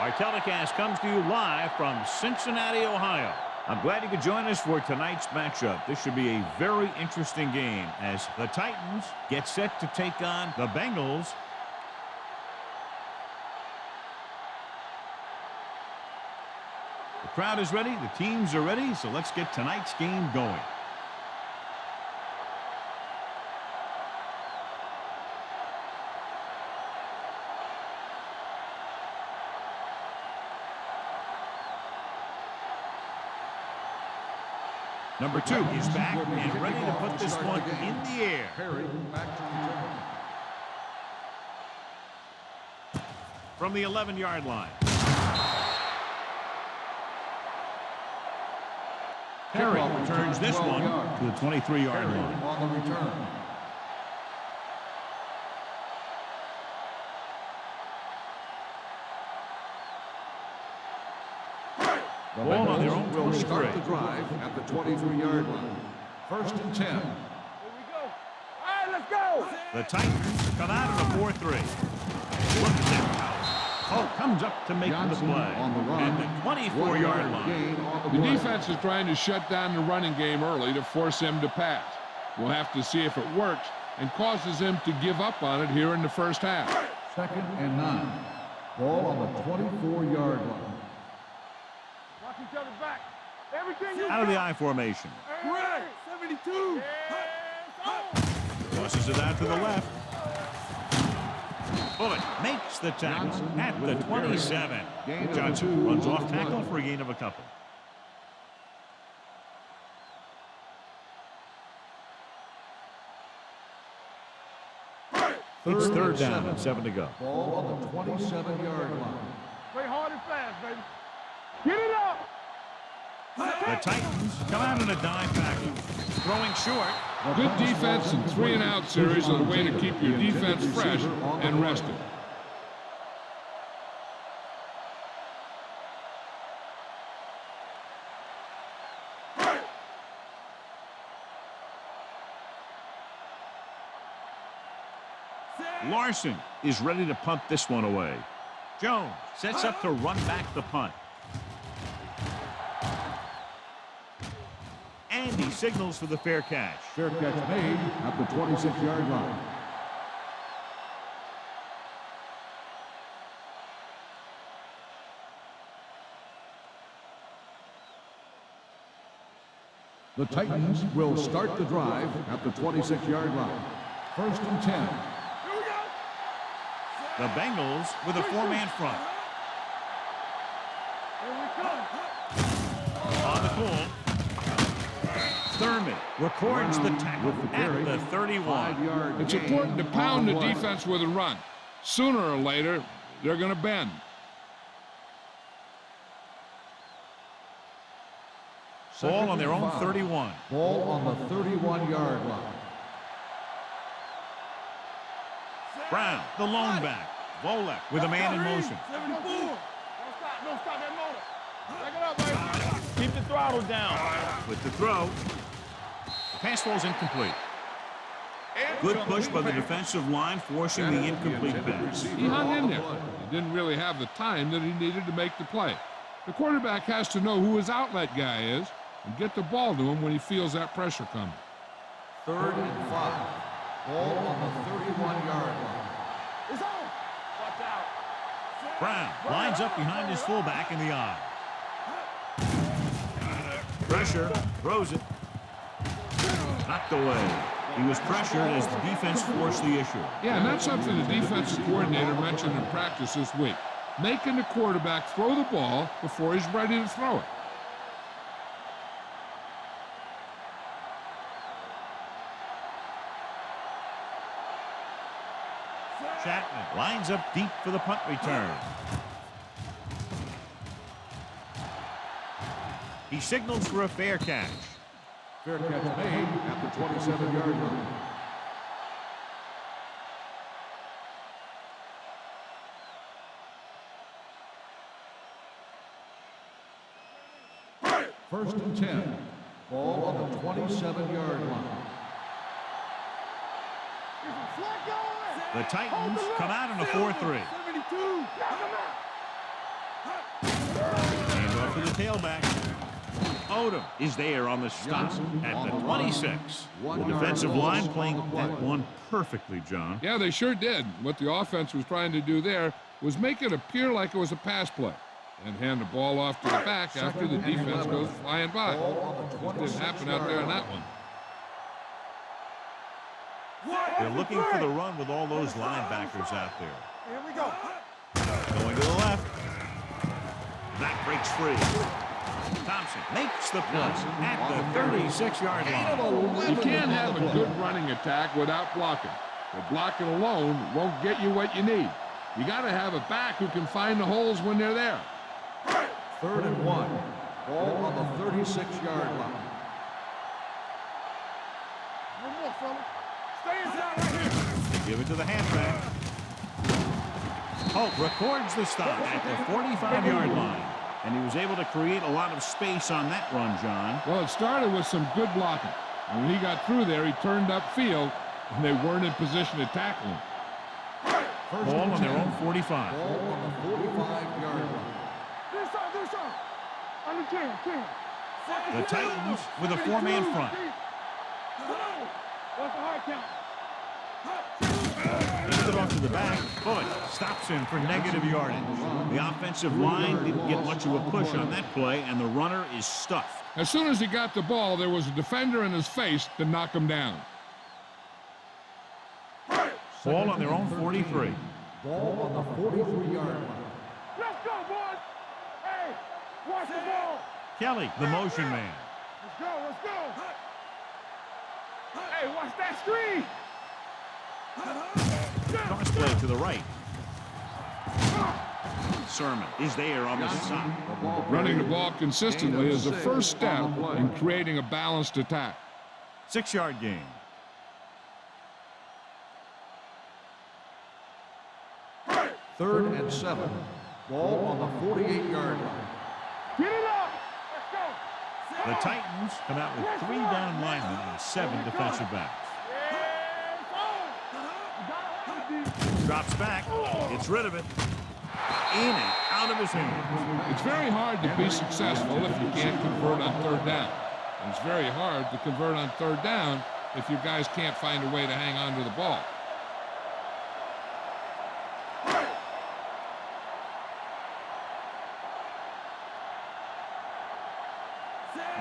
Our telecast comes to you live from Cincinnati, Ohio. I'm glad you could join us for tonight's matchup. This should be a very interesting game as the Titans get set to take on the Bengals. The crowd is ready, the teams are ready, so let's get tonight's game going. Number 2 is back and ready to put this one in the air. From the 11-yard line. Perry returns this one to the 23-yard line. On the return. Ball on their own will 23. start the drive at the 23-yard line. 1st and 10. Here we go. All right, let's go. The Titans come out in a 4-3. Look at that. Oh, comes up to make Johnson the play. on the run. And the 24-yard line. Gain on The play. defense is trying to shut down the running game early to force him to pass. We'll have to see if it works and causes him to give up on it here in the first half. 2nd and 9. Ball on the 24-yard line. Watch each other back. Everything you Out of the got. I formation. Right. 72. Tosses it out to the left. Bullet makes the tackle at the 27. Johnson runs off tackle for a gain of a couple. It's 3rd down and 7 to go. Ball on the 27-yard line. Play hard and fast, baby. Get it up. The Titans come out in a dime package. Throwing short. Good defense and 3-and-out series are the way to keep your defense fresh and rested. Larson is ready to punt this one away. Jones sets up to run back the punt. And he signals for the fair catch. Fair catch made at the 26-yard line. The Titans will start the drive at the 26-yard line. 1st and 10. The Bengals with a 4-man front. Here we come. On the pull. Thurman records the tackle at the 31. It's important to pound the defense with a run. Sooner or later, they're going to bend. Ball on their own 31. Ball on the 31-yard line. Brown, the lone back. Volek with a man in motion. 74. Don't stop that motor. Back it up, baby. Keep the throttle down. With the throw. The pass falls incomplete. Good push by the defensive line, forcing the incomplete pass. He hung in there. He didn't really have the time that he needed to make the play. The quarterback has to know who his outlet guy is and get the ball to him when he feels that pressure coming. 3rd and 5. Ball on the 31-yard line. It's on. Watch out. Brown lines up behind his fullback in the eye. Pressure, throws it. Knocked away. He was pressured as the defense forced the issue. Yeah, and that's something the defensive coordinator mentioned in practice this week. Making the quarterback throw the ball before he's ready to throw it. Chapman lines up deep for the punt return. He signals for a fair catch. Fair catch made at the 27-yard line. First and 10. Ball on the 27-yard line. The Titans come out in a 4-3. 72. Hand off to the tailback. Odom is there on the stop at the 26. The defensive line playing that one perfectly, John. Yeah, they sure did. What the offense was trying to do there was make it appear like it was a pass play and hand the ball off to the back after the defense goes flying by. It didn't happen out there on that one. They're looking for the run with all those linebackers out there. Here we go. Going to the left. That breaks free. Thompson makes the plus at the 36-yard line. You can't have a good running attack without blocking. But blocking alone won't get you what you need. You got to have a back who can find the holes when they're there. 3rd and 1. Ball on the 36-yard line. One more, fella. Stay inside right here. They give it to the halfback. Holt records the stop at the 45-yard line. And he was able to create a lot of space on that run, John. Well, it started with some good blocking. And when he got through there, he turned upfield, and they weren't in position to tackle him. Ball on their own 45. Ball on the 45-yard line. This side. On the 10. The Titans with a 4-man front. What's the hard count? Gets it off to the back. Bullock stops him for negative yardage. The offensive line didn't get much of a push on that play, and the runner is stuffed. As soon as he got the ball, there was a defender in his face to knock him down. Ball on their own 43. Ball on the 43-yard line. Let's go, boys. Hey, watch the ball. Kelly, the motion man. Let's go. Hey, watch that screen. Cross play to the right. Sermon is there on the stop. Running the ball consistently is the first step in creating a balanced attack. 6-yard gain. Third and 7. Ball on the 48-yard line. Get it up. Let's go. The Titans come out with 3 down linemen and 7 defensive backs. Drops back, gets rid of it. In and out of his hands. It's very hard to be successful if you can't convert on 3rd down. And it's very hard to convert on 3rd down if your guys can't find a way to hang on to the ball.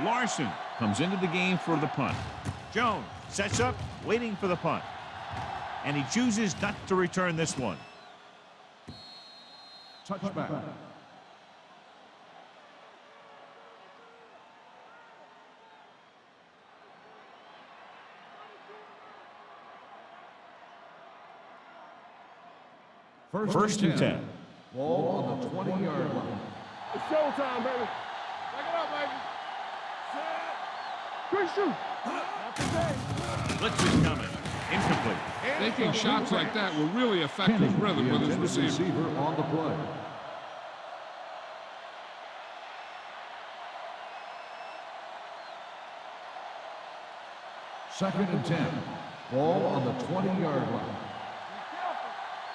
Larson comes into the game for the punt. Jones sets up, waiting for the punt. And he chooses not to return this one. Touchback. First and 10. Ball on the 20-yard line. It's showtime, baby. Back it up, baby. Quick shoot. Blitz is coming. Incomplete. Taking shots like that will really affect his rhythm with his receiver. On the play. Second and 10. Ball on the 20-yard line.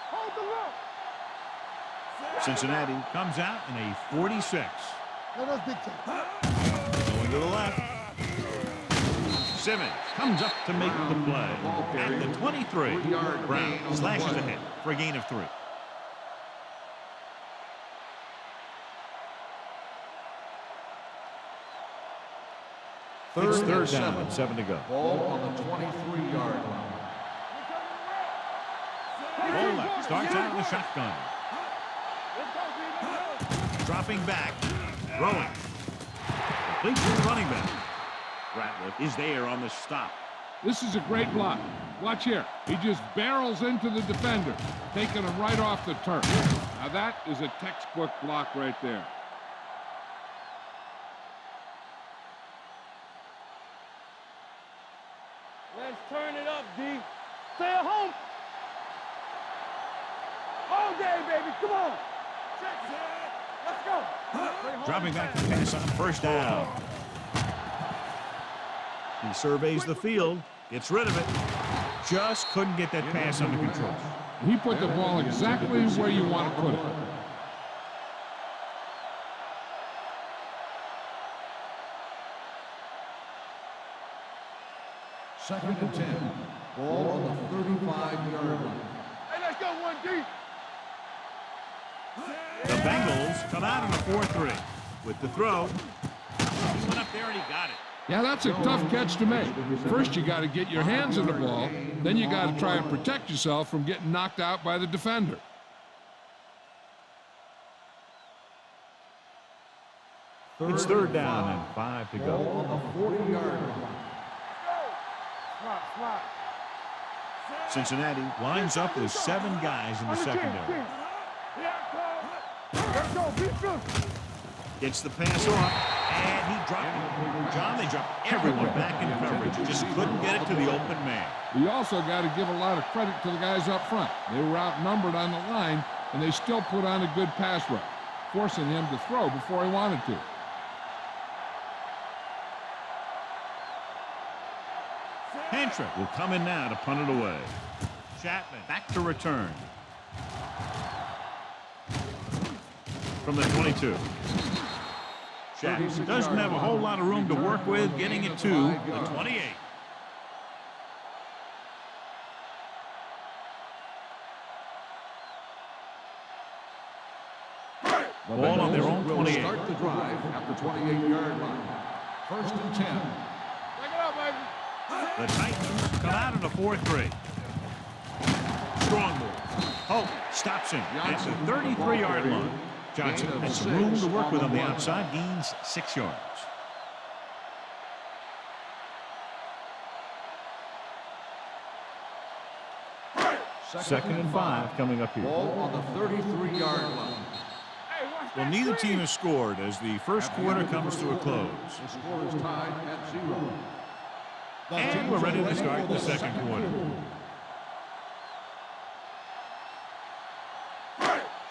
Hold the look. Cincinnati comes out in a 46. Let us big time. Going to the left. Simmons comes up to make the play. At the 23, Brown slashes ahead for a gain of 3. It's third down and 7 to go. Ball on the 23-yard line. Bolek starts out in the shotgun. Dropping back. Throwing. Complete to the running back. Ratliff is there on the stop. This is a great block. Watch here. He just barrels into the defender, taking him right off the turf. Now that is a textbook block right there. Let's turn it up, D. Stay at home. All day, baby. Come on. Let's go. Dropping back to pass on first down. He surveys the field, gets rid of it. Just couldn't get that pass under control. He put the ball exactly where you want to put it. Second and 10. Ball on the 35-yard line. Hey, let's go, 1 deep. The Bengals come out on a 4-3. With the throw, he went up there and he got it. Yeah, that's a tough catch to make. First, you got to get your hands on the ball. Then you got to try and protect yourself from getting knocked out by the defender. It's third down and 5 to go. Ball on the 40-yard line. Slot. Cincinnati lines up with 7 guys in the secondary. Gets the pass off, and he dropped it. John, they dropped everyone back in coverage. Just couldn't get it to the open man. You also got to give a lot of credit to the guys up front. They were outnumbered on the line, and they still put on a good pass rush, forcing him to throw before he wanted to. Hantrick will come in now to punt it away. Chapman back to return. From the 22. Chapman doesn't have a whole lot of room to work with, getting it to the 28. Ball on their own 28. Start the drive at the 28-yard line. First and 10. Take it up, baby. The Titans come out in a 4-3. Strong move. Hope stops him at the 33-yard line. Johnson has some room to work with on the outside, gains 6 yards. Second and 5 coming up here. Ball on the 33-yard line. Well, neither team has scored as the first quarter comes to a close. The score is tied at 0. And we're ready to start the second quarter.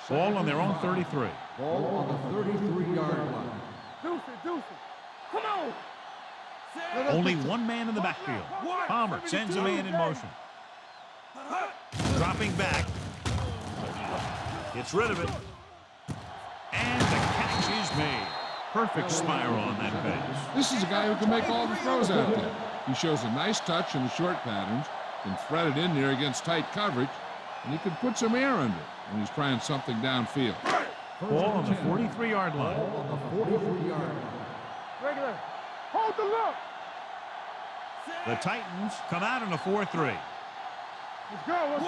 Ball on their own 33. Ball on the 33-yard line. Deuce. Come on. Only one man in the backfield. Palmer sends a man in motion. Dropping back. Gets rid of it. And the catch is made. Perfect spiral on that pass. This is a guy who can make all the throws out there. He shows a nice touch in the short patterns, can thread it in there against tight coverage, and he can put some air under it when he's trying something downfield. Ball on the 43-yard line. Ball on the 43-yard line. Regular. Hold the look. The Titans come out in a 4-3. Let's go.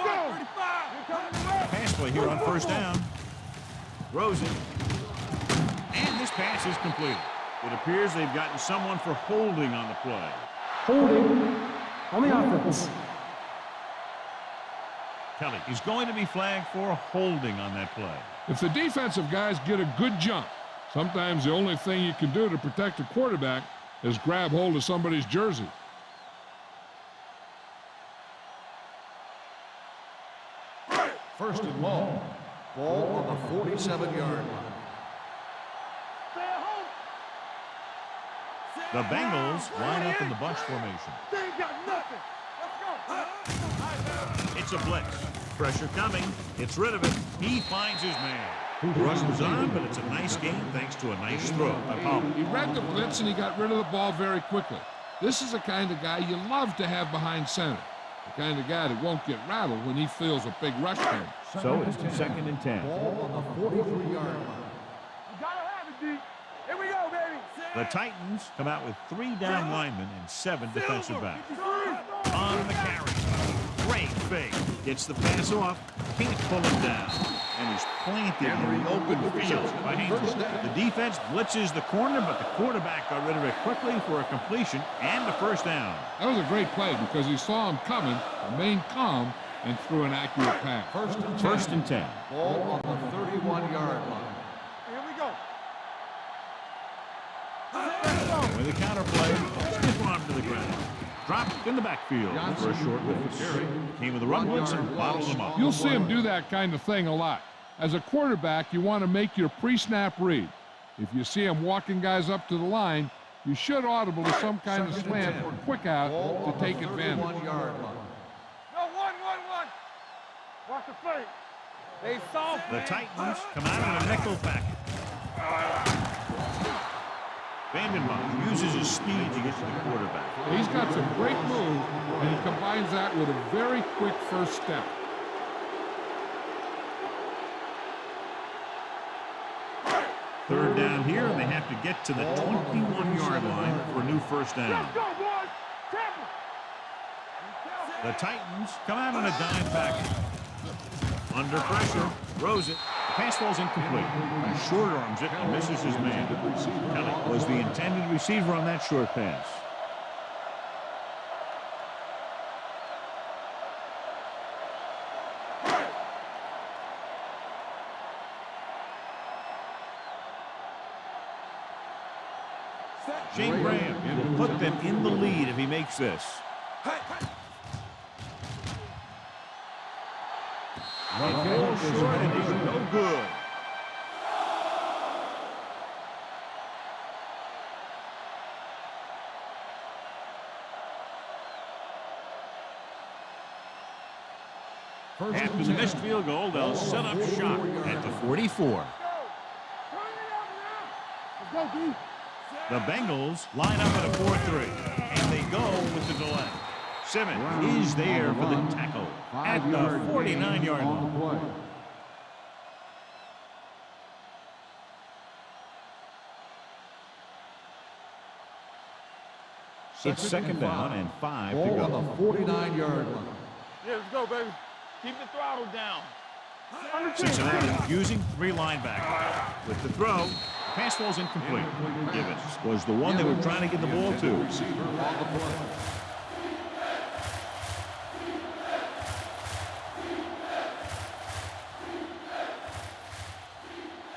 Pass play here on first down. Throws it. And this pass is completed. It appears they've gotten someone for holding on the play. Holding on the offense. Kelly, he's going to be flagged for holding on that play. If the defensive guys get a good jump, sometimes the only thing you can do to protect a quarterback is grab hold of somebody's jersey. First and long. Ball on the 47-yard line. The Bengals line up in the bunch formation. They ain't got nothing. Let's go. It's a blitz. Pressure coming. Gets rid of it. He finds his man. Rush was on, but it's a nice game thanks to a nice throw by Palmer. He read the blitz and he got rid of the ball very quickly. This is the kind of guy you love to have behind center. The kind of guy that won't get rattled when he feels a big rush coming. So it's second and 10. Ball on the 43-yard line. You gotta have it, D. Here we go, baby. The Titans come out with 3 down linemen and 7 defensive backs. On the carry. Great fake. Gets the pass off. Can't pull him down. And he's planted in the open field by Hantrick. The defense blitzes the corner, but the quarterback got rid of it quickly for a completion and a first down. That was a great play because he saw him coming, remained calm, and threw an accurate pass. First and 10. Ball on the 31-yard line. Here we go. With a counter play, stiff arm to the ground. Dropped in the backfield for a short release. Came with a run blitz and bottled him up. You'll see him do that kind of thing a lot. As a quarterback, you want to make your pre-snap read. If you see him walking guys up to the line, you should audible to some kind of slant or quick out to take advantage. 31-yard line. No, one. Watch the fake. They soft. The Titans come out in a nickel package. Vandenbach uses his speed to get to the quarterback. He's got some great moves, and he combines that with a very quick first step. Third down here, and they have to get to the 21-yard line for a new first down. Let's go, boys. The Titans come out on a dime package. Under pressure, throws it. The pass falls incomplete. He short arms it and misses his man. Kelly was the intended receiver on that short pass. Shane Graham will put them in the lead if he makes this. It falls short and he's no good. After the missed field goal, they'll set up shop at the 44. Let's go, D. The Bengals line up at a 4-3, and they go with the delay. Simmons is there for the tackle at the 49-yard line. It's second down and 5 to go. On the 49-yard line. Yeah, let's go, baby. Keep the throttle down. Cincinnati using 3 linebackers. With the throw, the pass falls incomplete. Gibbons was the one they were trying to get the ball to.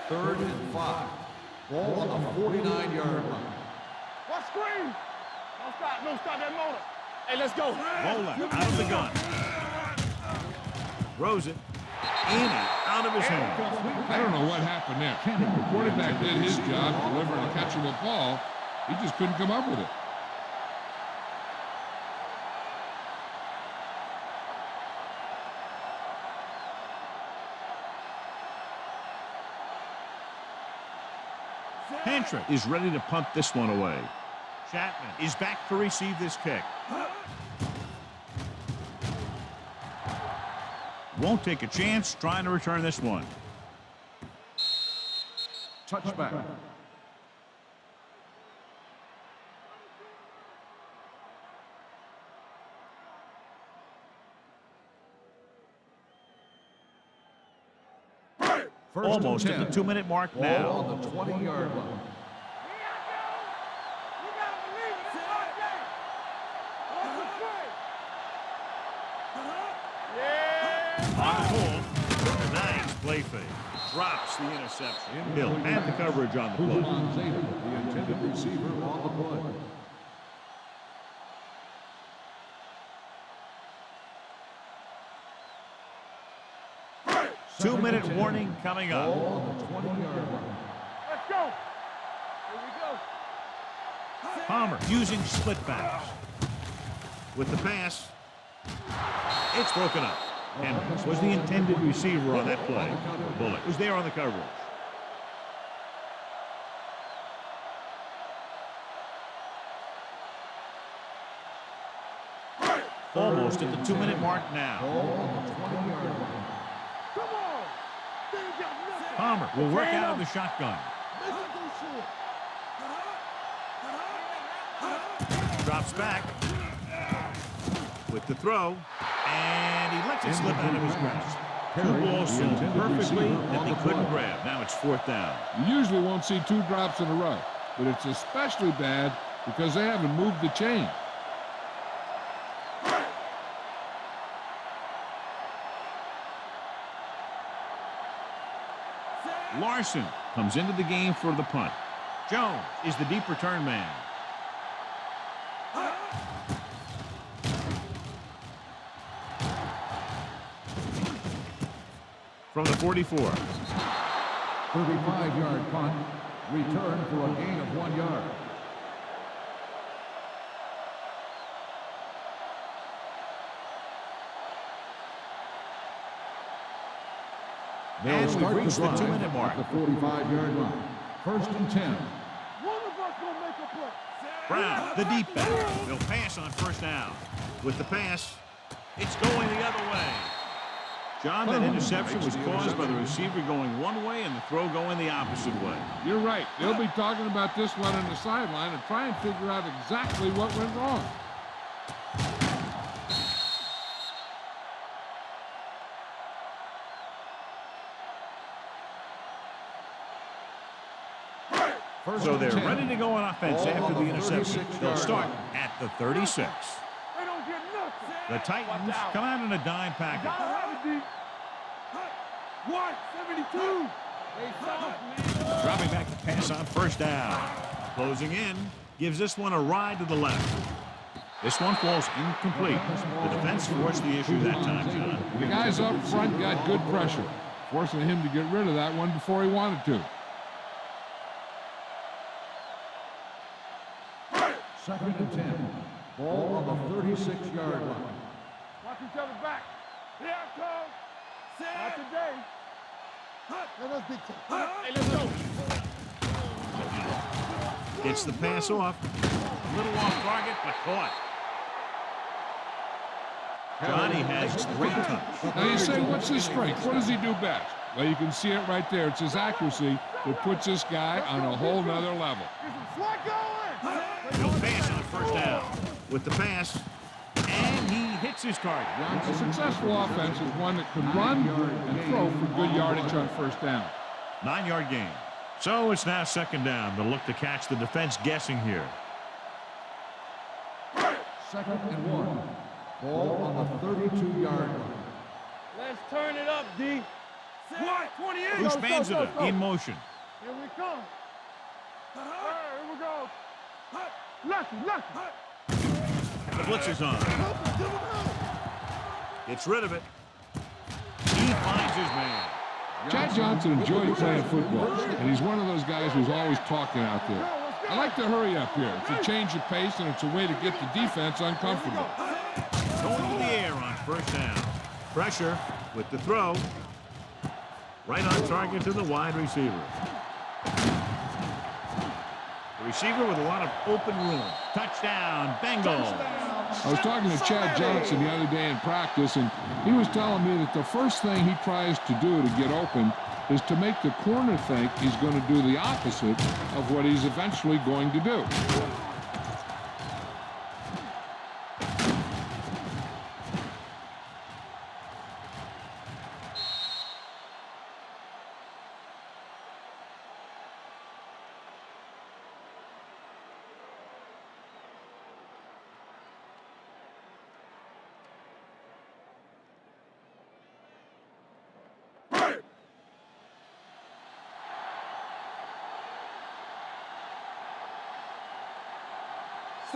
Third and 5. Ball on the 49-yard line. What screen? No stop that motor. Hey, let's go. Mola out of the gun. Throws it. In and out of his hand. I don't know what happened there. The quarterback did his job, delivering a catchable ball. He just couldn't come up with it. Pantra is ready to punt this one away. Chapman is back to receive this kick. Won't take a chance trying to return this one. Touchback. Almost at the 2-minute mark Ball now. on the 20-yard line. On the pull, nice play fake. Drops the interception. Hill had the coverage on the play. The intended receiver on the play. Two-minute warning coming up. Ball on the 20-yard line. Let's go. Here we go. Palmer using split backs. With the pass, it's broken up. And was the intended receiver on that play. Bullock was there on the coverage. Almost at the 2-minute mark now. Ball on the 20-yard line. Come on. Palmer will work out of the shotgun. Drops back with the throw, and he lets it slip out of his grasp. Two balls so perfectly that they couldn't grab. Now it's 4th down. You usually won't see 2 drops in a row, but it's especially bad because they haven't moved the chain. Larson comes into the game for the punt. Jones is the deep return man. From the 44. 35-yard punt. Return for a gain of 1 yard. And we've reached the 2-minute mark. At the 45-yard line. 1st and 10. One of us gonna make Brown, the deep back. They'll pass on first down. With the pass, it's going the other way. John, that interception was caused by the receiver going one way and the throw going the opposite way. You're right. They'll be talking about this one on the sideline and try and figure out exactly what went wrong. So they're ready to go on offense after the interception. They'll start at the 36. They don't get nothing. The Titans come out in a dime package. 172. Dropping back to pass on first down. Closing in, gives this one a ride to the left. This one falls incomplete. The defense forced the issue that time, John. The guys up front got good pressure, forcing him to get rid of that one before he wanted to. Second and 10. Ball on the 36-yard line. Watch each other back. Here it comes. Not today. Hey, let's go. Gets the pass off. A little off target, but caught. Johnny has great touch. Now you say, what's his strength? What does he do best? Well, you can see it right there. It's his accuracy that puts this guy on a whole nother level. He'll pass on first down. With the pass, and he hits his target. A successful offense is one that can run and throw for good yardage on first down. 9-yard gain. So it's now second down. They'll look to catch the defense guessing here. Second and 1. Ball on the 32-yard line. Let's turn it up, D. 28. Who spans it up in motion? Here we come. Here we go. Lucky. The blitz is on. Gets rid of it. He finds his man. Chad Johnson enjoys playing football, and he's one of those guys who's always talking out there. I like to hurry up here. It's a change of pace, and it's a way to get the defense uncomfortable. Going to the air on first down. Pressure with the throw. Right on target to the wide receiver. The receiver with a lot of open room. Touchdown, Bengals. I was talking to Chad Johnson the other day in practice, and he was telling me that the first thing he tries to do to get open is to make the corner think he's going to do the opposite of what he's eventually going to do.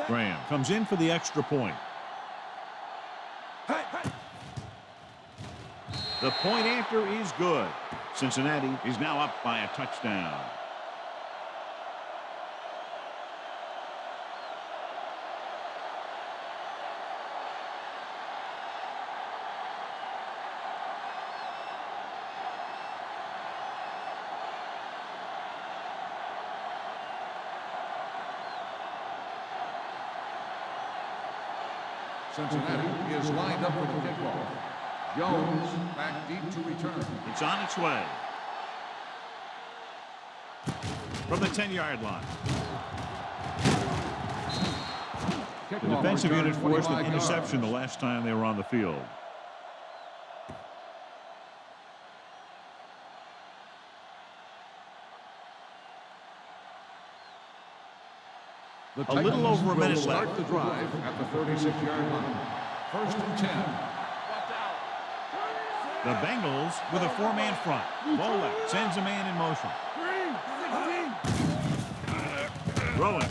Graham comes in for the extra point. The point after is good. Cincinnati is now up by a touchdown. Cincinnati is lined up for the kickoff. Jones back deep to return. It's on its way. From the 10-yard line. The defensive unit forced an interception the last time they were on the field. A little over a minute left. Start the drive at the 36-yard line. First and 10. The Bengals with a 4-man front. Ball left, sends a man in motion. Throwing.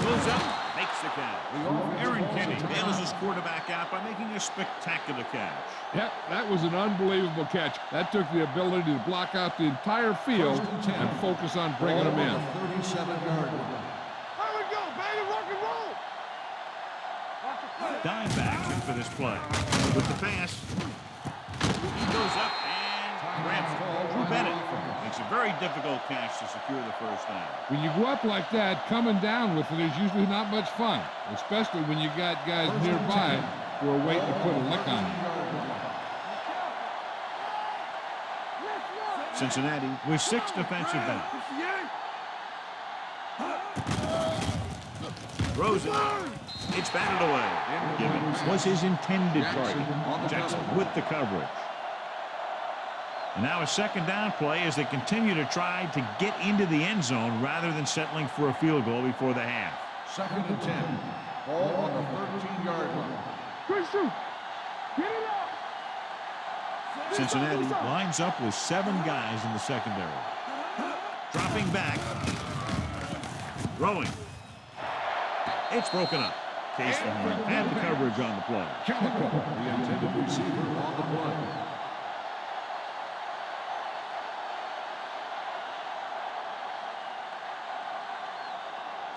Goes up, makes the catch. Aaron Kenny bails his quarterback out by making a spectacular catch. Yep, that was an unbelievable catch. That took the ability to block out the entire field and focus on bringing them in. 37-yard line. Dime backs in for this play. With the pass, he goes up and grabs it. Drew Bennett Makes a very difficult catch to secure the first down. When you go up like that, coming down with it is usually not much fun, especially when you got guys nearby who are waiting to put a lick on you. Cincinnati with 6 defensive backs. Throws it. It's batted away. Gibbons was his intended target. Jackson with the coverage. And now a second down play as they continue to try to get into the end zone rather than settling for a field goal before the half. 2nd and 10. Ball on the 13-yard line. Cincinnati lines up with 7 guys in the secondary. Dropping back. Throwing. It's broken up. Case for him. And the coverage on the play. Calico, the intended receiver on the play.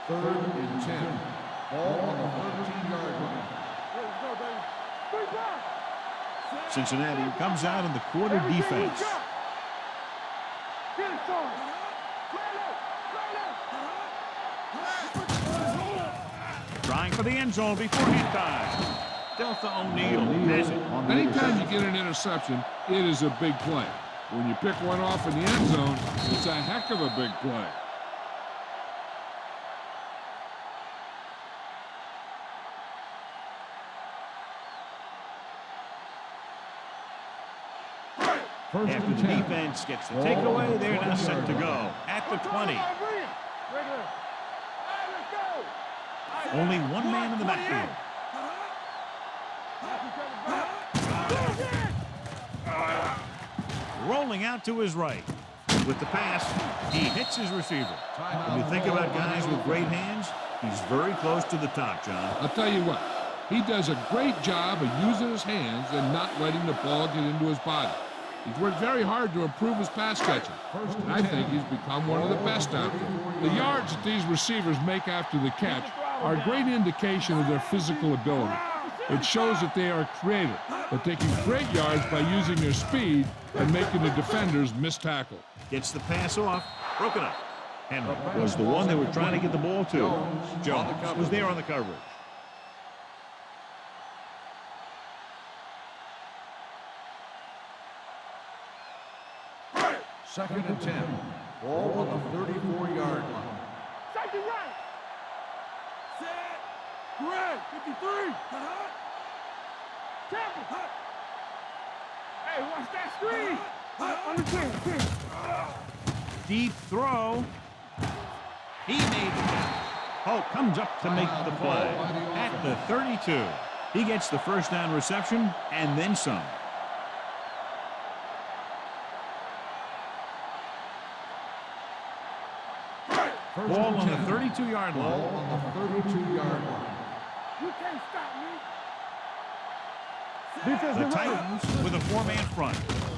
Third and 10. Ball on the 13-yard line. Cincinnati comes out in the quarter defense. Trying for the end zone before hit time. Delta O'Neal has it. Anytime you get an interception, it is a big play. When you pick one off in the end zone, it's a heck of a big play. After the defense gets the takeaway, they're now set to go at the 20. Only one man in the backfield. Rolling out to his right. With the pass, he hits his receiver. When you think about guys with great hands, he's very close to the top, John. I'll tell you what, he does a great job of using his hands and not letting the ball get into his body. He's worked very hard to improve his pass catching, and I think he's become one of the best out there. The yards that these receivers make after the catch are a great indication of their physical ability. It shows that they are creative, that they can create yards by using their speed and making the defenders miss tackle. Gets the pass off, broken up. Henry was the one they were trying to get the ball to. Jones was there on the coverage. Second and 10. Ball on the 34-yard line. Second right. Set. Greg, 53. Temple. Hey, watch that screen. On the 10. Deep throw. He made the catch. Holt comes up to make the play at the 32. He gets the first down reception and then some. Ball on the 32-yard line. Ball on the 32-yard line. You can't stop me. The Titans with a 4-man front.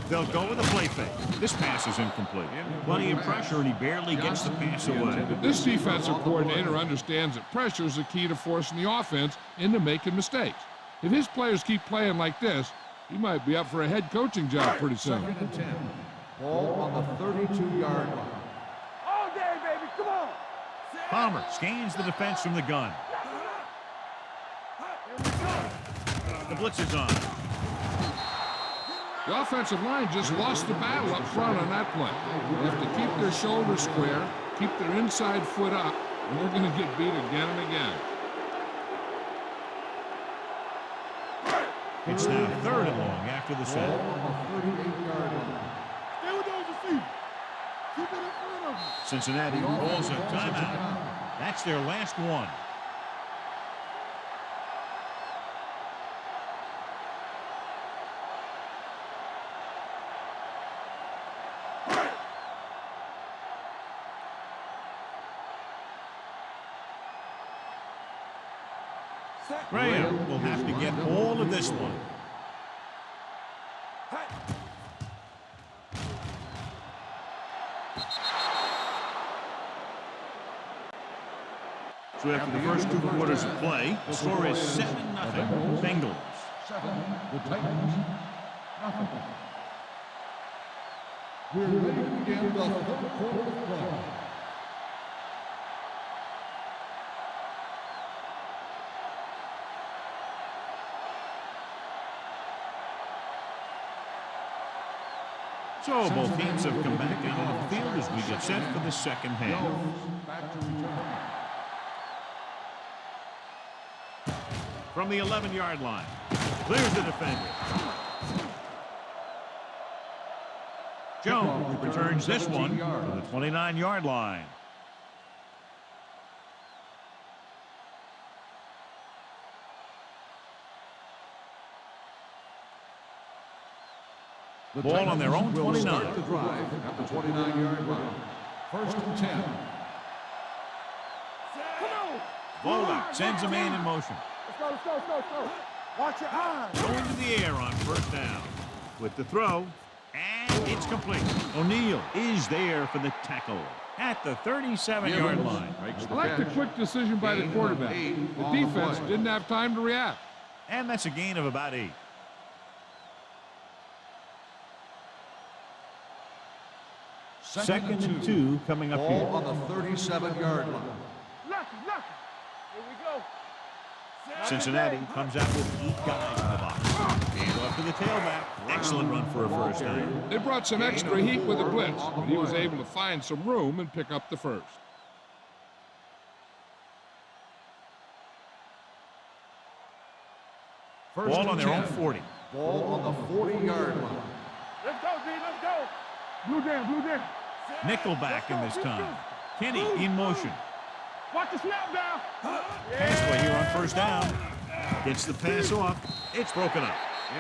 They'll go with a play fake. This pass is incomplete. Plenty of pressure, and he barely gets the pass away. This defensive coordinator understands that pressure is the key to forcing the offense into making mistakes. If his players keep playing like this, he might be up for a head coaching job pretty soon. Second and 10. Ball on the 32-yard line. All day, baby. Come on. Palmer scans the defense from the gun. The blitz is on. The offensive line just lost the battle up front on that play. They have to keep their shoulders square, keep their inside foot up, and they're going to get beat again and again. It's now 3rd and long after the set. Ball on the 38-yard line. Stay with those receivers. Keep it in front of you. Cincinnati calls a timeout. That's their last one. Graham will have to get all of this one. So after the first 2 quarters of play, the score is 7-0 Bengals. 7. The Titans. Nothing. We're ready to begin the third quarter of play. So both teams have come back out on the field as we get set for the second half. Back to return. From the 11-yard line, clears the defender. Jones returns this one to the 29-yard line. The Ball on their own Titans will 29. start the drive at the 29-yard line. First and 10. Volak sends a man in motion. Let's go, let's go, let's go, let's go. Watch your eyes. Going to the air on first down. With the throw, and it's complete. O'Neal is there for the tackle at the 37-yard line. I like the quick decision by the quarterback. The defense didn't have time to react. And that's a gain of about 8. Second and 2 coming up Ball here. on the 37-yard line. Lucky, lucky. Here we go. Cincinnati comes out with 8 guys in the box. Hand off to the tailback. Excellent run for a first down. They brought some extra heat with the blitz, but he was able to find some room and pick up the first. Ball on their own 40. Ball on the 40-yard line. Let's go, D, let's go. Blue down, blue down. Nickelback in this time. Kenny in motion. Watch the snap down. Pass play here on first down. Gets the pass off. It's broken up.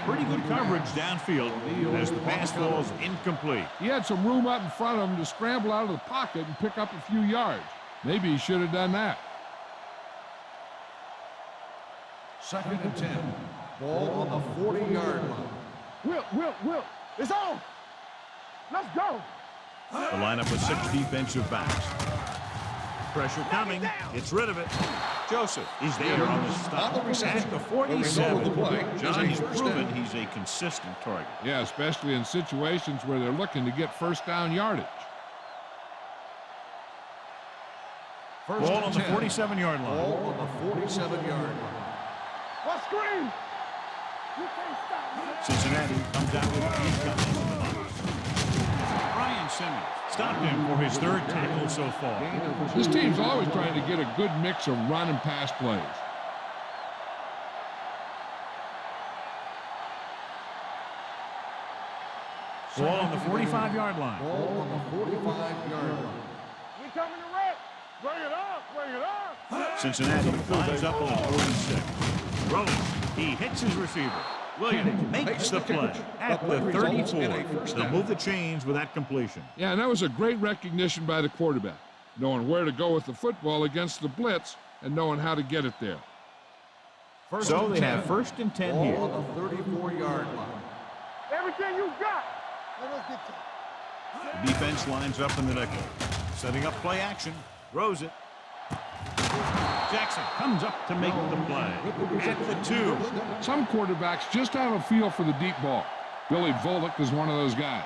Pretty good coverage downfield as the pass falls incomplete. He had some room up in front of him to scramble out of the pocket and pick up a few yards. Maybe he should have done that. Second and 10. Ball on the 40-yard line. Will. It's on. Let's go. The lineup with 6 defensive backs. Pressure coming. Gets rid of it. Joseph is there on the stop. At the 47. John has proven he's a consistent target. Yeah, especially in situations where they're looking to get first down yardage. Ball on the 47-yard line. Ball on the 47-yard line. What screen? You can't stop me. Cincinnati comes out with 8 guys in the box. Brian Simmons stopped him for his 3rd tackle so far. This team's always trying to get a good mix of run and pass plays. Ball on the 45-yard line. Ball on the 45-yard line. We coming to wreck. Bring it up, bring it up. Cincinnati lines up on 46. Rolling. He hits his receiver. Williams makes the play at the 34. They'll move the chains with that completion. Yeah, and that was a great recognition by the quarterback, knowing where to go with the football against the blitz and knowing how to get it there. So they have first and 10 here. Ball on the 34-yard line. Everything you got. Let us get to it. The defense lines up in the nickel. Setting up play action. Throws it. Jackson comes up to make the play at the 2. Some quarterbacks just have a feel for the deep ball. Billy Volek is one of those guys.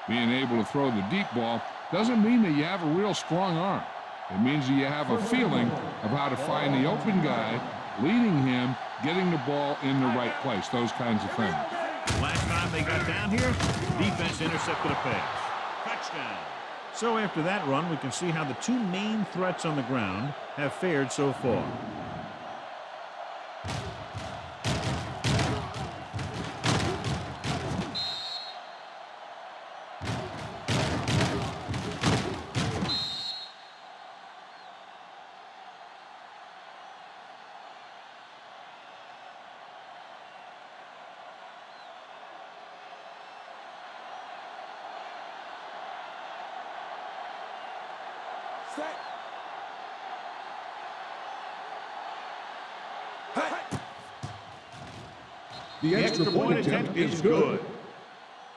Being able to throw the deep ball doesn't mean that you have a real strong arm. It means that you have a feeling of how to find the open guy, leading him, getting the ball in the right place, those kinds of things. Last time they got down here, defense intercepted a pass. Touchdown. So after that run, we can see how the 2 main threats on the ground have fared so far. The extra point attempt is good.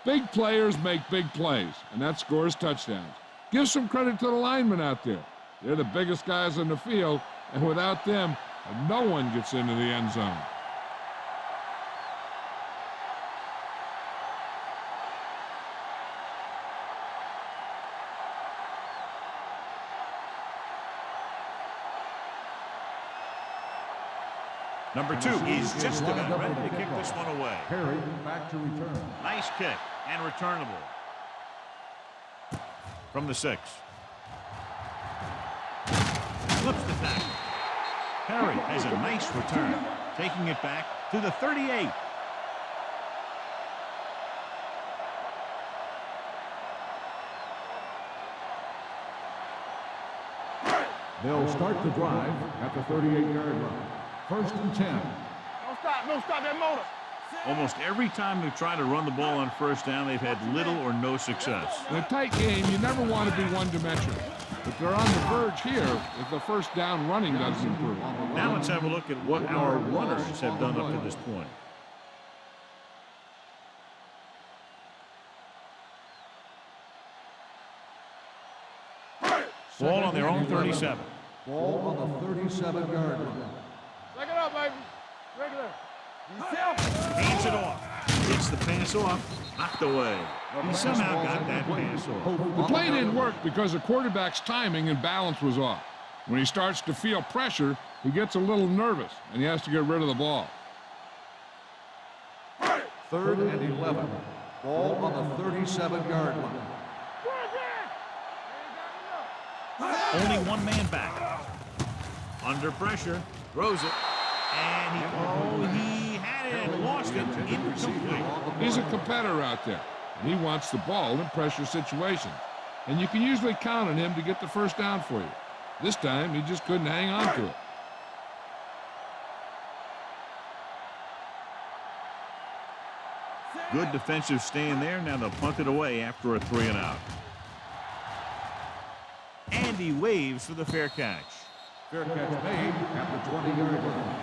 Big players make big plays, and that scores touchdowns. Give some credit to the linemen out there. They're the biggest guys on the field, and without them, no one gets into the end zone. Number 2 is just about ready to kick this one away. Perry back to return. Nice kick and returnable. From the 6. Flips the tackle. Perry has a nice return, taking it back to the 38. They'll start the drive at the 38-yard line. First and 10. Don't stop that motor. Almost every time they've tried to run the ball on first down, they've had little or no success. In a tight game, you never want to be one-dimensional. But they're on the verge here if the first down running doesn't improve. Now let's have a look at what our runners have done up to this point. Ball on their own 37. Ball on the 37-yard line. Take it up, baby. Regular. Hands it off. Gets the pass off. Knocked away. He somehow got that pass off. The play didn't work because the quarterback's timing and balance was off. When he starts to feel pressure, he gets a little nervous, and he has to get rid of the ball. 3rd and 11. Ball on the 37-yard line. Only one man back. Under pressure. Throws it. And he had it and lost it. Incomplete. He's a competitor out there, and he wants the ball in pressure situations. And you can usually count on him to get the first down for you. This time, he just couldn't hang on to it. Good defensive stand there. Now they'll punt it away after a 3 and out. And he waves for the fair catch. Fair catch made at the 20-yard line.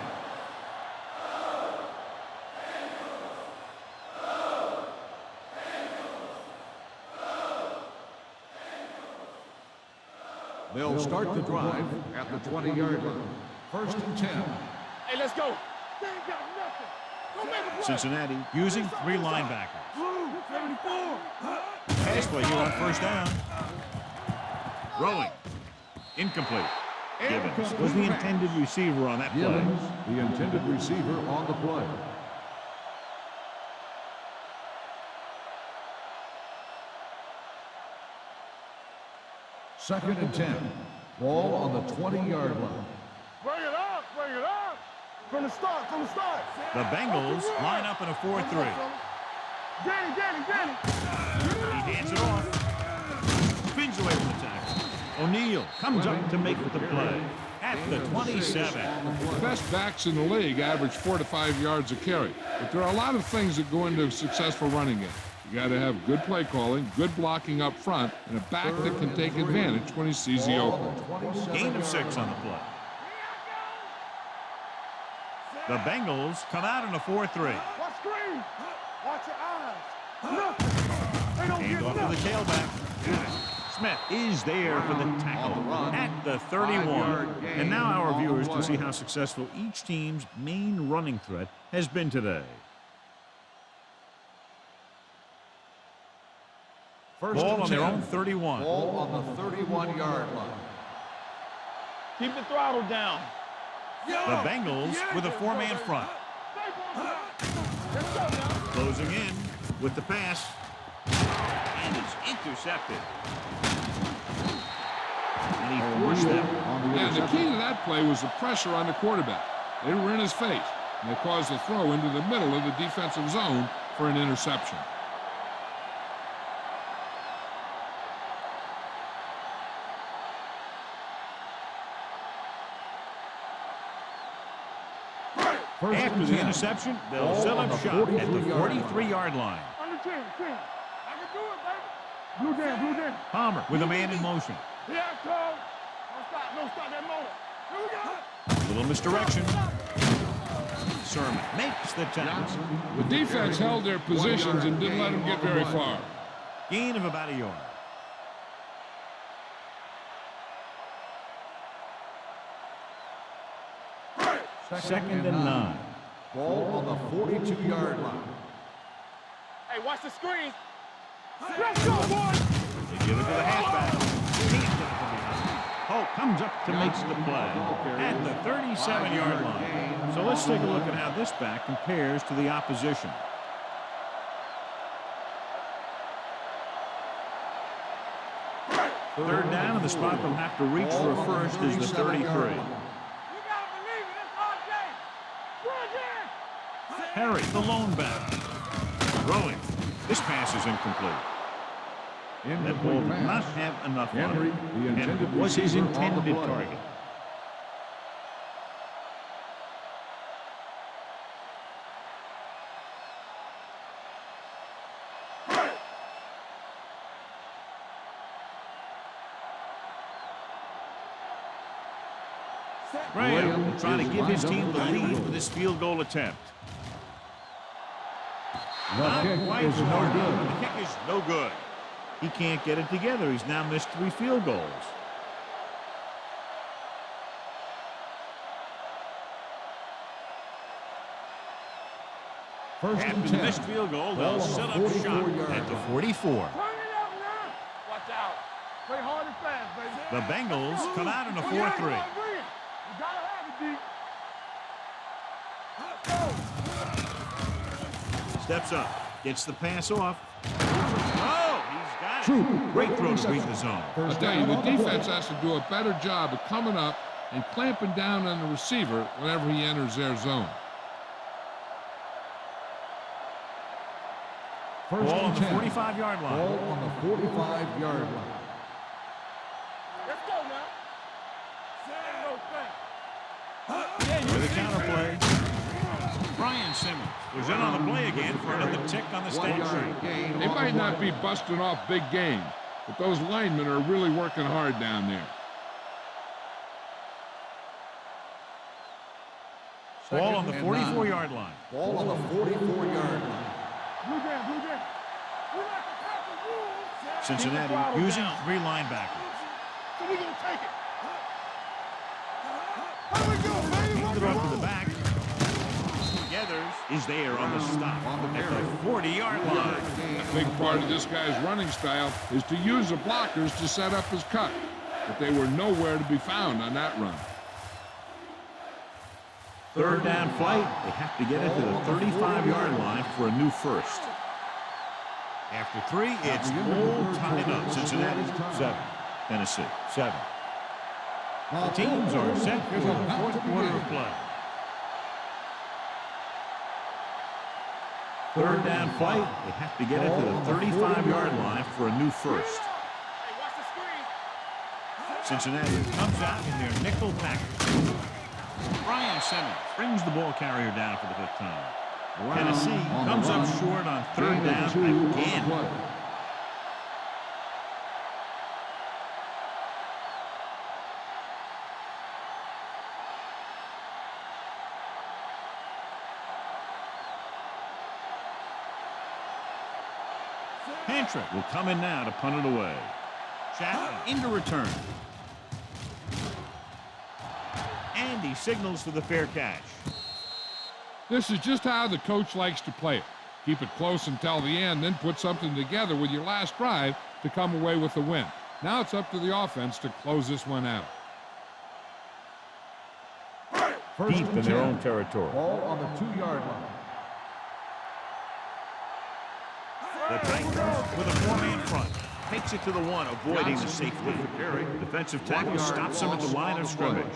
They'll start the drive at the 20-yard line. First and 10. Hey, let's go. They ain't got nothing. Go make a play. Cincinnati using 3 linebackers. Blue, 74. Pass play here on first down. Throwing. Incomplete. Gibbons was the intended receiver on that play. Gibbons, the intended receiver on the play. Second and 10. Ball on the 20-yard line. Bring it up, bring it up. From the start, from the start. The Bengals line up in a 4-3. Danny. He hands it off. Spins away from the tackle. O'Neal comes up to make the play at the 27. The best backs in the league average 4 to 5 yards a carry. But there are a lot of things that go into a successful running game. You got to have good play calling, good blocking up front, and a back that can take advantage when he sees the open. Gain of 6 on the play. The Bengals come out in a 4-3. Watch screen. Watch your eyes. Nothing. They don't Hand get off to nothing. the tailback. Smith is there for the tackle at the 31. And now our viewers can see how successful each team's main running threat has been today. Ball on their own 31. Ball on the 31-yard line. Keep the throttle down. The Bengals with a 4-man front. Closing in with the pass. And it's intercepted. And he forced them. Yeah, the key to that play was the pressure on the quarterback. They were in his face, and they caused the throw into the middle of the defensive zone for an interception. After the interception, they'll set up shop at the 43-yard line. On the 10. I can do it, baby. Blue Dan. Palmer with a man in motion. Yeah, Cole. Don't stop that motor. Here we go. Little misdirection. Sermon makes the tackle. The defense held their positions and didn't let them get very far. Gain of about a yard. Second and 9. Ball on the 42-yard line. Hey, watch the screen. Let's go, boys. You give it to the halfback. Can't get it from behind. Oh, comes up to make the play at the 37-yard line. So let's take a look at how this back compares to the opposition. Third down, and the spot they'll have to reach for a first is the 33. Harry, the lone back. Throwing. This pass is incomplete. That ball did not have enough on it, and it was his intended target. Graham trying to give his team the lead for this field goal attempt. Not quite no good. The kick is no good. He can't get it together. He's now missed 3 field goals. After the missed field goal, they'll set up shop at the 44. Watch out. Play hard and fast, baby. The Bengals come out in a 4-3. Steps up, gets the pass off. Oh, he's got it. Great throw to beat the zone. I'll tell you, the defense has to do a better job of coming up and clamping down on the receiver whenever he enters their zone. Ball on the 45-yard line. Ball on the 45-yard line. Let's go now. With a counter play. Brian Simmons was in on the play again for another tick on the stat sheet. They might not be busting off big games, but those linemen are really working hard down there. Ball on the 44-yard line. Ball on the 44-yard line. Blue game. Cincinnati using 3 linebackers. So we're going to take it. Here we go, baby. Handed off to the back. Gathers is there on the stop at the 40-yard line. A big part of this guy's running style is to use the blockers to set up his cut, but they were nowhere to be found on that run. Third down flight. They have to get it to the 35-yard line for a new first. After 3, it's all tied up. Cincinnati 7, Tennessee 7. The teams are set for the 4th quarter of play. Third down flight. They have to get it to the 35-yard line for a new first. Cincinnati comes out in their nickel package. Brian Simmons brings the ball carrier down for the 5th time. Tennessee comes up short on 3rd down again. Pantra will come in now to punt it away. Chapman into return. And he signals for the fair catch. This is just how the coach likes to play it. Keep it close until the end, then put something together with your last drive to come away with the win. Now it's up to the offense to close this one out. Deep in their own territory. Ball on the 2-yard line. The Titans with a 4-man front. Takes it to the 1, avoiding the safety. Defensive tackle stops him at the line of scrimmage.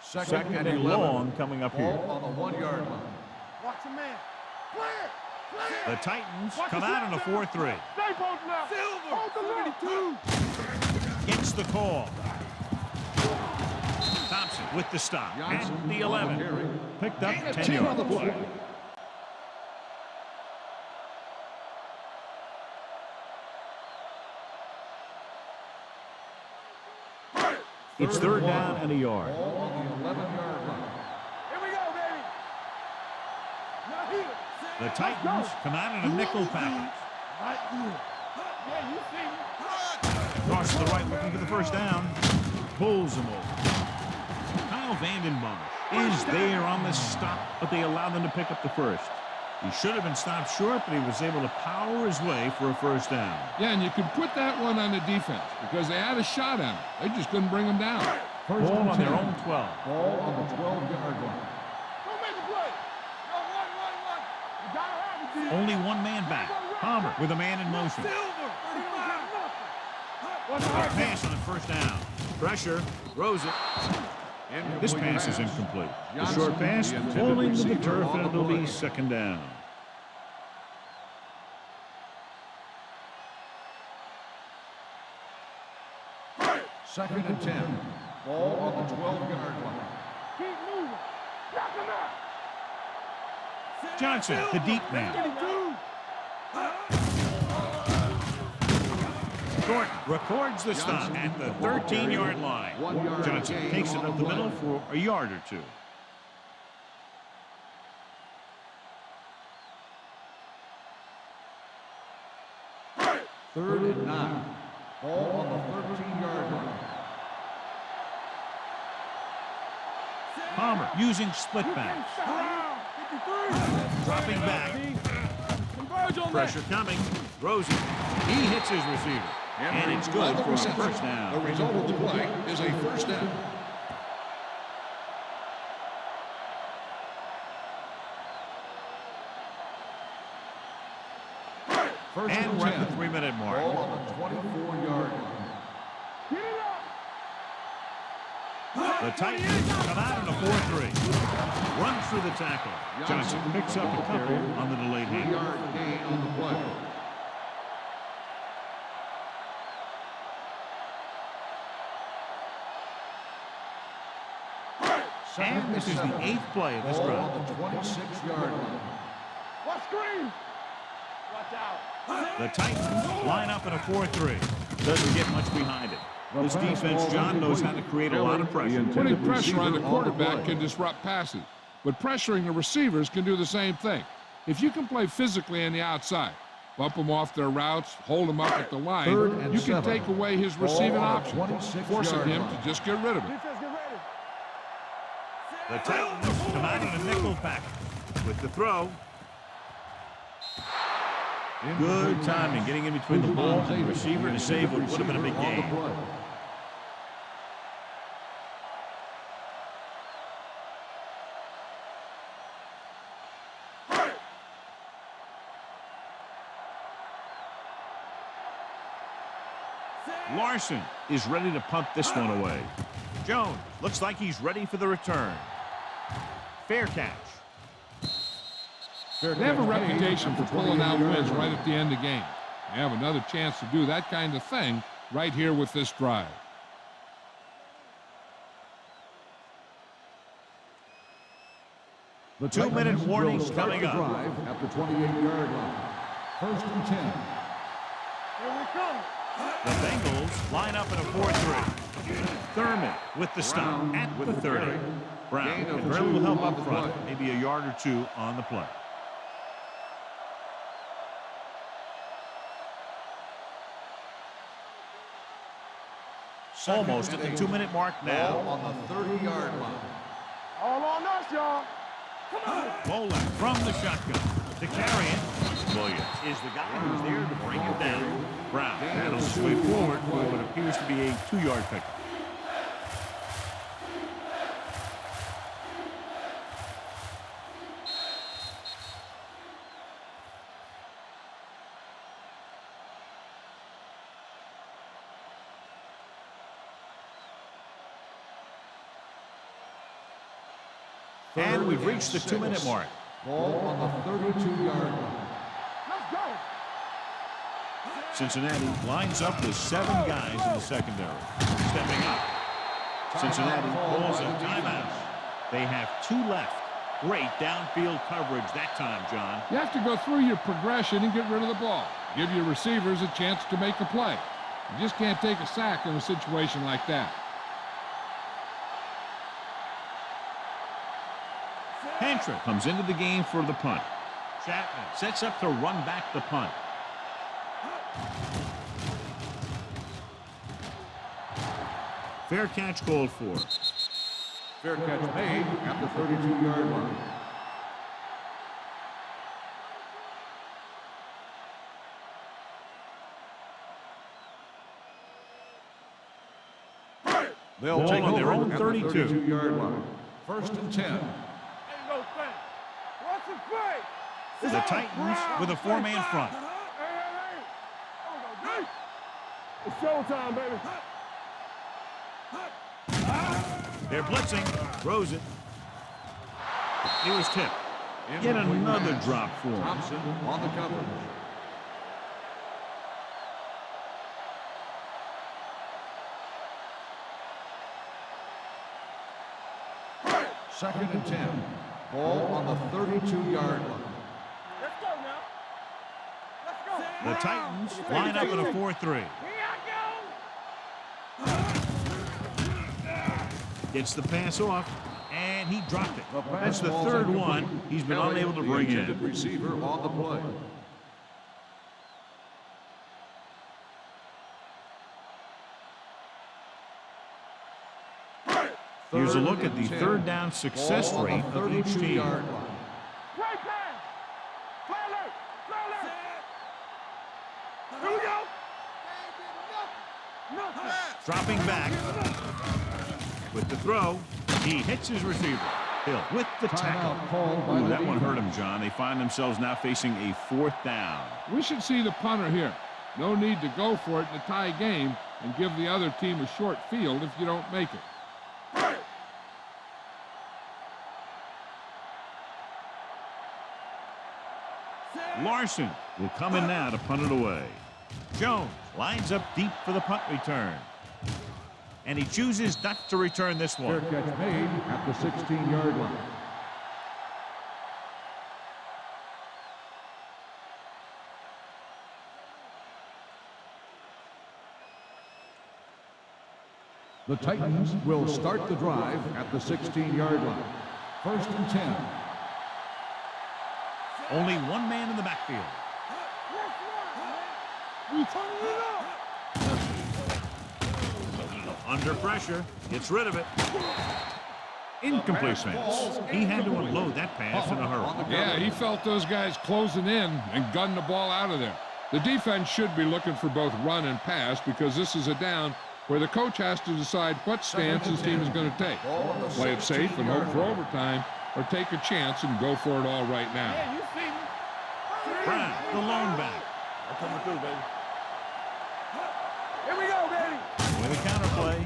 Second and long coming up here. Ball on the 1-yard line. Watch your man. The Titans come out in a 4-3. Stay both now. Hold the 72. Gets the call. Thompson with the stop. And the 11. Picked up 10 yards. It's 3rd down and a yard. Ball on the 11-yard line. Here we go, baby. Now here. The Titans come out in a nickel package. Right here. Yeah, you see me. Cross to the right looking for the first down. Pulls him over. Kyle Vandenbosch is there on the stop, but they allow them to pick up the first. He should have been stopped short, but he was able to power his way for a first down. Yeah, and you could put that one on the defense because they had a shot at him. They just couldn't bring him down. First Ball and on 10. their own 12. Ball on the 12-yard line. Don't make a play. Yo, one. You gotta have it, D. Only one man back. Palmer with a man in motion. Pass on first down. Pressure. Throws it. This pass is incomplete. The short pass falling to the turf, and it'll be second down. Second and 10. Ball on the 12-yard line. Keep moving. Knock him out. Johnson, the deep man. Thornton records the stop at the 13-yard line. Johnson takes it up the middle for a yard or two. Third and 9. Ball on the 13-yard line. Palmer using split back. Dropping back. Pressure coming. Throws it. He hits his receiver. And it's good for a first The down. result of the play is a first down. First And we're at the 10. 3-minute mark. Ball on the 24-yard line. The Titans come out in a 4-3. Runs through the tackle. Johnson picks up a couple on the delayed hand. 3-yard gain on the play. And this is the 8th play of this Ball drive. on the 26-yard line. Watch screen. Watch out. The Titans line up in a 4-3. Doesn't get much behind it. This defense, John, knows how to create a lot of pressure. Putting pressure on the quarterback can disrupt passes, but pressuring the receivers can do the same thing. If you can play physically on the outside, bump them off their routes, hold them up at the line, you can take away his receiving options, forcing him to just get rid of it. Defense, get ready. The Titans come out in a nickel package with the throw. Good timing, getting in between the ball and the receiver to save what would have been a big gain. Larson is ready to punt this one away. Jones looks like he's ready for the return. Fair catch. They have a reputation for pulling out wins right at the end of games. They have another chance to do that kind of thing right here with this drive. The 2-minute Titans warning will start coming the up. drive at the 28-yard line. First and 10. Here we come. The Bengals line up in a 4-3. Thurman with the stop at the 30. Brown and very little help up front, maybe a yard or two on the play. Almost at the 2-minute mark Ball now. on the 30-yard line. All on us, y'all. Bowler from the shotgun to carry it. Williams is the guy who's there to bring him down. Brown battles his way forward for what appears to be a 2-yard pickup. And we've reached the 2-minute mark. Ball on the 32-yard line. Let's go. Cincinnati lines up with 7 guys in the secondary. Stepping up. Cincinnati calls a timeout. They have 2 left. Great downfield coverage that time, John. You have to go through your progression and get rid of the ball. Give your receivers a chance to make a play. You just can't take a sack in a situation like that. Pantra comes into the game for the punt. Chapman sets up to run back the punt. Fair catch called for. Fair catch made at the 32-yard line. They'll Ball take on over their own at 32. the 32-yard line. First and 10. Ain't no thing. What's the play? The Titans with a four-man front. Hey. There we go, D. It's showtime, baby. They're blitzing. Throws it. It was tipped. Yet another drop for him. Thompson on the coverage. Second and 10. Ball on the 32-yard line. Let's go now. Let's go. The Titans line up in a 4-3. Here I Gets the pass off, and he dropped it. That's the ball's third incomplete. one he's been Kelly, unable to the bring intended in. receiver on the play. Here's a look at and the 10. third down success Ball on rate the of each team. 32-yard line. Play pass. Play alert. Play alert. Here we go. Nothing. Dropping back with the throw. He hits his receiver. Hill with the tackle. Timeout called by Ooh, the that one hurt defense. him, John. They find themselves now facing a 4th down. We should see the punter here. No need to go for it in a tie game and give the other team a short field if you don't make it. Larson will come in now to punt it away. Jones lines up deep for the punt return. And he chooses not to return this Fair one. catch made at the 16-yard line. The Titans will start the drive at the 16-yard line. First and 10. Only one man in the backfield. We turning it up. Under pressure, gets rid of it. Incomplete pass. He had to unload that pass in a hurry. Yeah, he felt those guys closing in and gunned the ball out of there. The defense should be looking for both run and pass because this is a down where the coach has to decide what stance his team is going to take. Play it safe and hope for overtime, or take a chance and go for it all right now. Yeah, you see me. Brown, the lone back. I'm coming through, baby. Here we go, baby. With a counterplay.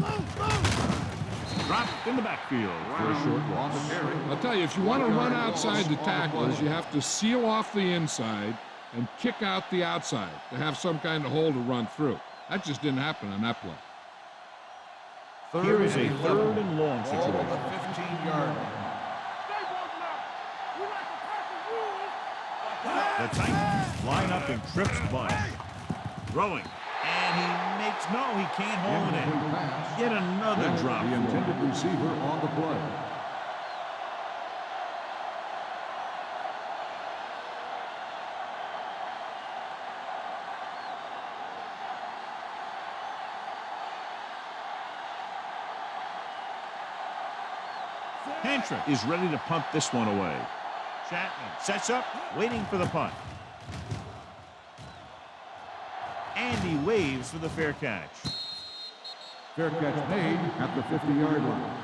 Dropped in the backfield for a short On the carry. I'll tell you, if you want to run outside the tackles, you have to seal off the inside and kick out the outside to have some kind of hole to run through. That just didn't happen on that play. Here is a 3rd and long Ball on the situation. 15-yard line. Stay broken up. We like the Packers rules. The Titans line up in trips bunch. Throwing. And he makes, no, he can't hold it Incomplete in. pass. Yet another drop. The intended receiver on the play. Hantra is ready to punt this one away. Chapman sets up, waiting for the punt. And he waves for the fair catch. Fair catch made at the 50-yard line.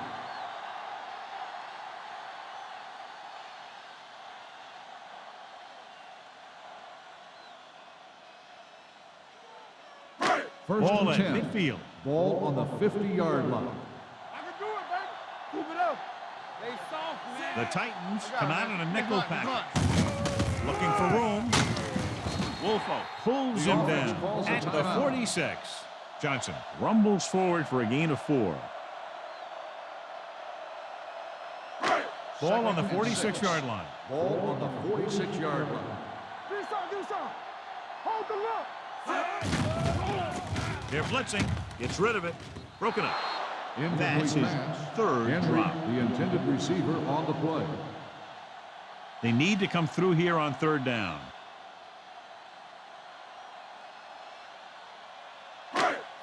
First Ball and at 10. midfield. Ball on the 50-yard line. I can do it, baby. Keep it up. They soft, man. The Titans come out in a nickel package. Looking for room. Wolfo pulls him down calls a at the timeout. 46. Johnson rumbles forward for a gain of 4. Ball on the 46-yard line. Ball on the 46-yard line. Do something. Hold the look. They're blitzing. Gets rid of it. Broken up. Incomplete That's his pass. 3rd Henry, drop. the intended receiver on the play. They need to come through here on 3rd down.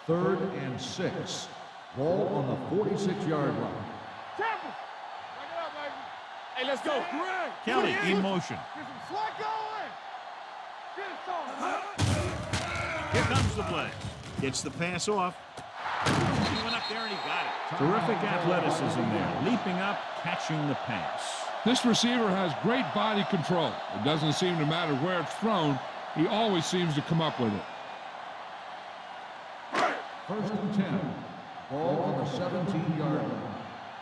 Third and 6. Ball on the 46-yard line. Tampa. Bring it up, baby. Hey, let's go. Greg. Kelly in motion. Get some slack going. Get it started. Here comes the blitz. Gets the pass off. He went up there, and he got it. Terrific athleticism there. Leaping up, catching the pass. This receiver has great body control. It doesn't seem to matter where it's thrown. He always seems to come up with it. First and 10. Ball on the 17-yard line.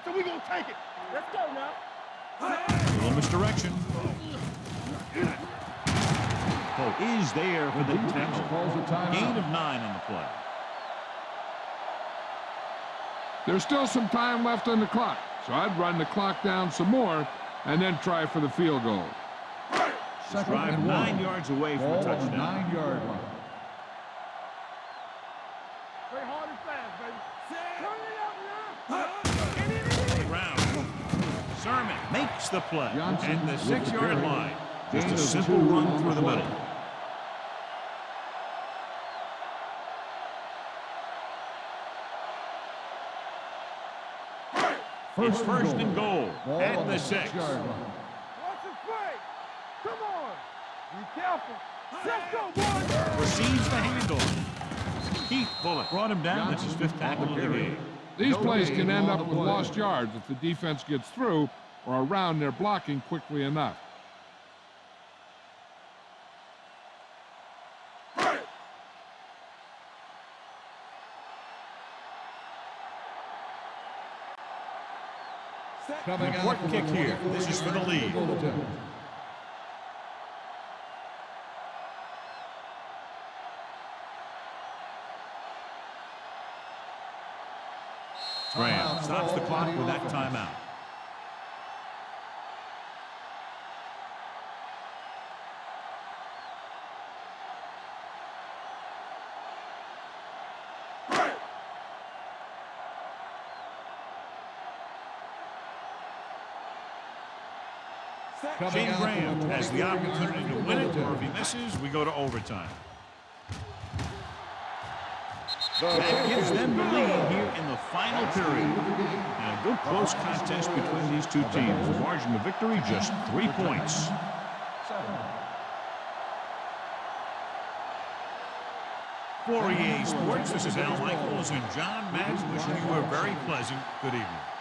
So we gonna take it. Let's go now. A little misdirection. Oh, is there for the tackle. Gain of 9 on the play. There's still some time left on the clock, so I'd run the clock down some more and then try for the field goal. Drive 9 yards away from a touchdown. 9-yard line. Play hard and fast, baby. Turn it up now. Round. Sermon makes the play. Johnson And the with 6-yard the carry. line. Just Gain a of simple 2 run on through the play. middle. It's first and goal at the 6. Watch the play. Come on. Be careful. Let's go, boys. Receives the handle. Keith Bullock brought him down. That's his 5th tackle of the game. These plays can end up on the with play. lost yards if the defense gets through or around their blocking quickly enough. An important kick here. This is for the lead. Graham stops the clock with that timeout. Shane Graham has the opportunity to win it, or if he misses, we go to overtime. That gives them the lead here in the final period. And a good close contest between these two teams. The margin of victory, just 3 points. For EA Sports, this is Al Michaels and John Madden wishing you a very pleasant good evening.